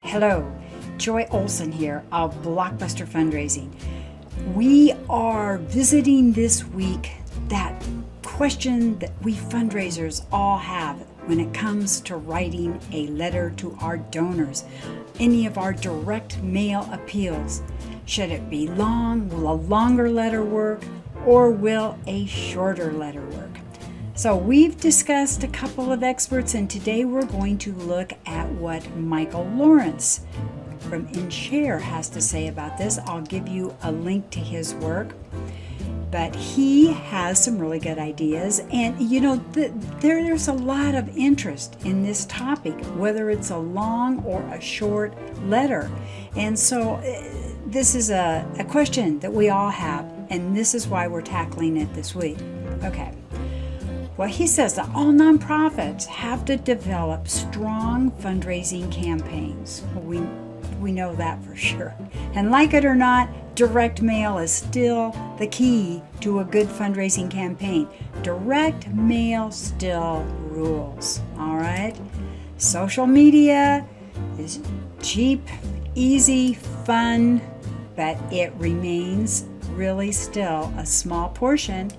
Hello, Joy Olson here of Blockbuster Fundraising. We are visiting this week that question that we fundraisers all have when it comes to writing a letter to our donors. Any of our direct mail appeals. Should it be long? Will a longer letter work? Or will a shorter letter work? So we've discussed a couple of experts, and today we're going to look at what Michael Lawrence from InShare has to say about this. I'll give you a link to his work, but he has some really good ideas. And you know, there's a lot of interest in this topic, whether it's a long or a short letter. And so this is a question that we all have, and this is why we're tackling it this week. Okay. Well, he says that all nonprofits have to develop strong fundraising campaigns. We know that for sure. And like it or not, direct mail is still the key to a good fundraising campaign. Direct mail still rules, all right? Social media is cheap, easy, fun, but it remains really still a small portion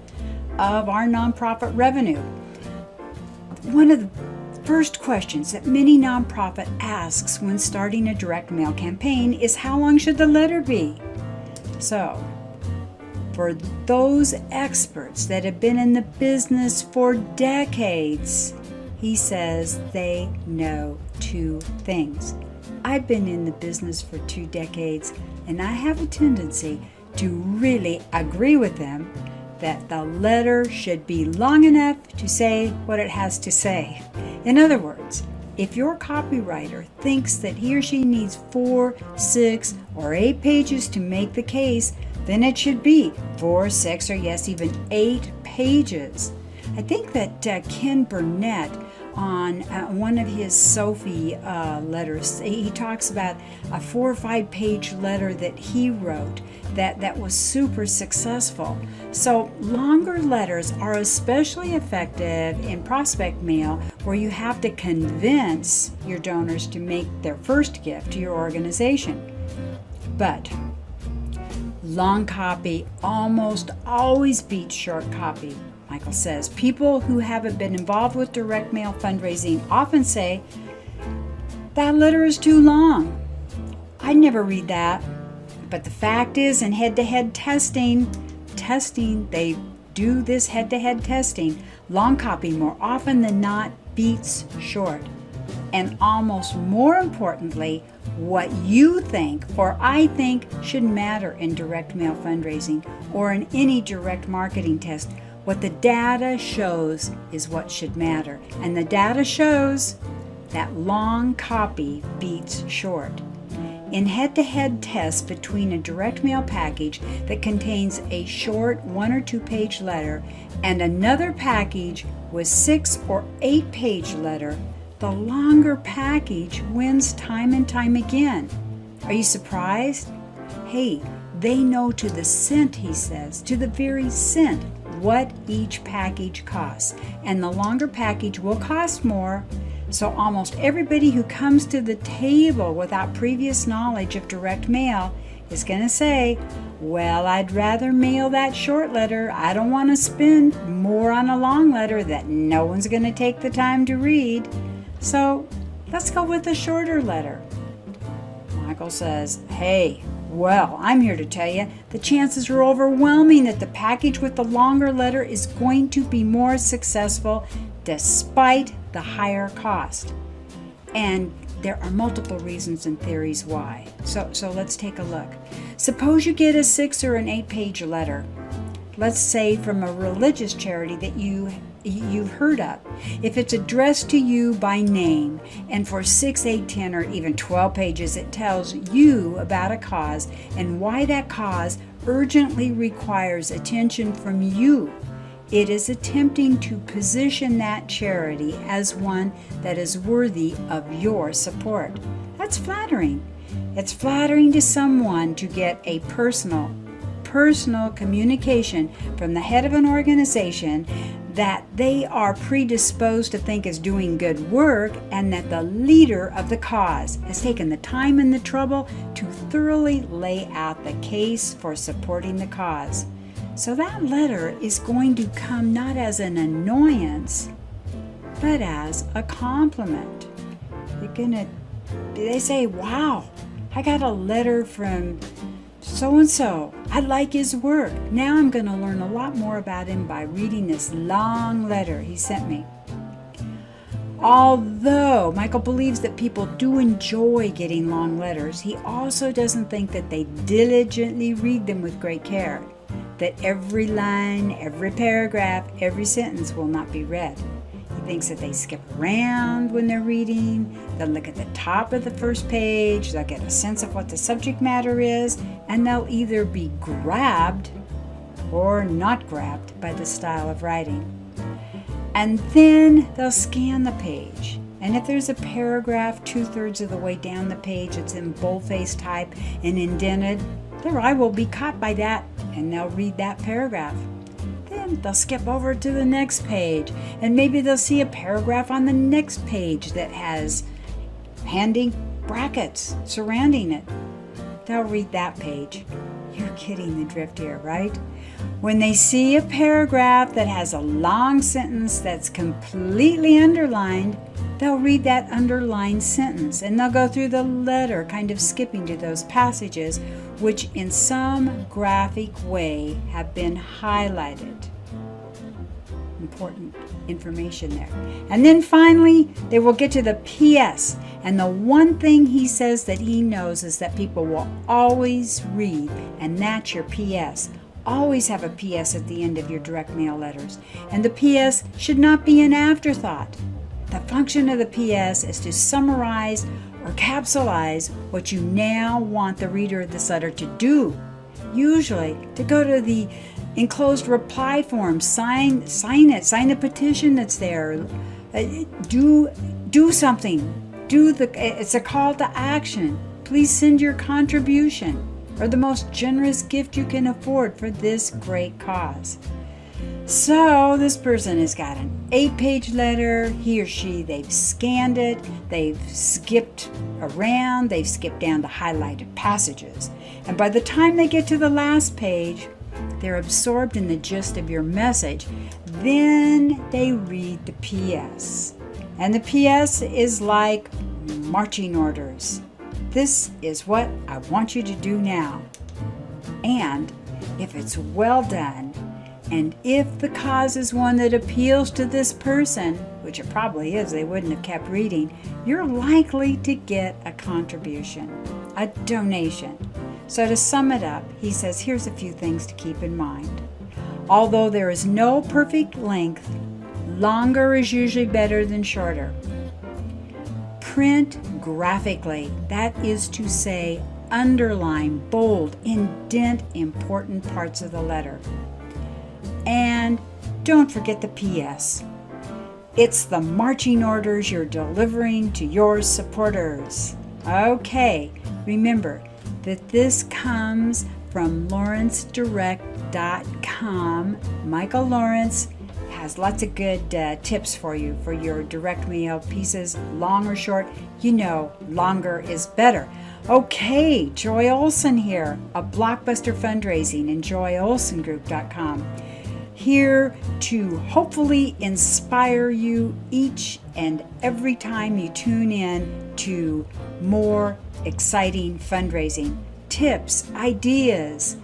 of our nonprofit revenue. One of the first questions that many nonprofit asks when starting a direct mail campaign is, how long should the letter be? So, for those experts that have been in the business for decades, he says they know two things. I've been in the business for 2 decades, and I have a tendency to really agree with them that the letter should be long enough to say what it has to say. In other words, if your copywriter thinks that he or she needs 4, 6, or 8 pages to make the case, then it should be 4, 6, or yes, even 8 pages. I think that Ken Burnett, on one of his Sophie letters, he talks about a 4 or 5 page letter that he wrote that was super successful. So longer letters are especially effective in prospect mail, where you have to convince your donors to make their first gift to your organization. But long copy almost always beats short copy. Michael says people who haven't been involved with direct mail fundraising often say, that letter is too long. I never read that. But the fact is, in head-to-head testing, they do this head-to-head testing. Long copy more often than not beats short. And almost more importantly, what you think or I think should matter in direct mail fundraising or in any direct marketing test. What the data shows is what should matter. And the data shows that long copy beats short. In head-to-head tests between a direct mail package that contains a short 1 or 2 page letter and another package with 6 or 8 page letter, the longer package wins time and time again. Are you surprised? Hey, they know to the cent, he says, to the very cent, what each package costs. And the longer package will cost more. So almost everybody who comes to the table without previous knowledge of direct mail is going to say, well, I'd rather mail that short letter. I don't want to spend more on a long letter that no one's going to take the time to read. So let's go with a shorter letter. Michael says, hey, well, I'm here to tell you the chances are overwhelming that the package with the longer letter is going to be more successful despite the higher cost. And there are multiple reasons and theories why. So let's take a look. Suppose you get a 6 or an 8 page letter, let's say from a religious charity that you've heard of. If it's addressed to you by name, and for 6, 8, 10, or even 12 pages, it tells you about a cause and why that cause urgently requires attention from you. It is attempting to position that charity as one that is worthy of your support. That's flattering. It's flattering to someone to get a personal communication from the head of an organization that they are predisposed to think is doing good work, and that the leader of the cause has taken the time and the trouble to thoroughly lay out the case for supporting the cause. So that letter is going to come not as an annoyance, but as a compliment. They say, wow, I got a letter from so-and-so. I like his work. Now I'm going to learn a lot more about him by reading this long letter he sent me. Although Michael believes that people do enjoy getting long letters, he also doesn't think that they diligently read them with great care, that every line, every paragraph, every sentence will not be read. He thinks that they skip around when they're reading, they'll look at the top of the first page, they'll get a sense of what the subject matter is, and they'll either be grabbed or not grabbed by the style of writing. And then they'll scan the page. And if there's a paragraph 2/3 of the way down the page that's in boldface type and indented, their eye will be caught by that, and they'll read that paragraph. Then they'll skip over to the next page, and maybe they'll see a paragraph on the next page that has handy brackets surrounding it. They'll read that page. You're getting the drift here, right? When they see a paragraph that has a long sentence that's completely underlined, they'll read that underlined sentence, and they'll go through the letter, kind of skipping to those passages which in some graphic way have been highlighted. Important information there. And then finally, they will get to the PS. And the one thing he says that he knows is that people will always read, and that's your PS. Always have a PS at the end of your direct mail letters. And the PS should not be an afterthought. The function of the PS is to summarize or capsulize what you now want the reader of this letter to do. Usually, to go to the enclosed reply form, sign the petition that's there, do something. It's a call to action. Please send your contribution or the most generous gift you can afford for this great cause. So this person has got an 8-page letter. He or she, they've scanned it, they've skipped around, they've skipped down to highlighted passages. And by the time they get to the last page, they're absorbed in the gist of your message. Then they read the PS. And the PS is like marching orders. This is what I want you to do now. And if it's well done, and if the cause is one that appeals to this person, which it probably is, they wouldn't have kept reading, you're likely to get a contribution, a donation. So to sum it up, he says, here's a few things to keep in mind. Although there is no perfect length, longer is usually better than shorter. Print graphically, that is to say, underline, bold, indent important parts of the letter. And don't forget the PS. It's the marching orders you're delivering to your supporters. Okay, remember that this comes from lawrencedirect.com. Michael Lawrence has lots of good tips for you for your direct mail pieces, long or short. You know, longer is better. Okay, Joy Olson here of Blockbuster Fundraising and JoyOlsonGroup.com. Here to hopefully inspire you each and every time you tune in to more exciting fundraising tips, ideas,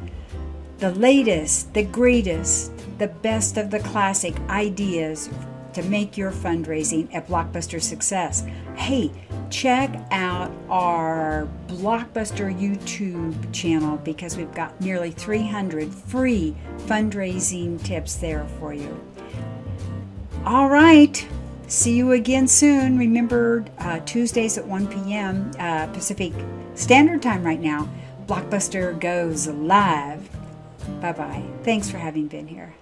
the latest, the greatest, the best of the classic ideas to make your fundraising a Blockbuster success. Hey, check out our Blockbuster YouTube channel because we've got nearly 300 free fundraising tips there for you. All right, see you again soon. Remember, Tuesdays at 1 p.m. Pacific Standard Time right now, Blockbuster goes live. Bye-bye. Thanks for having been here.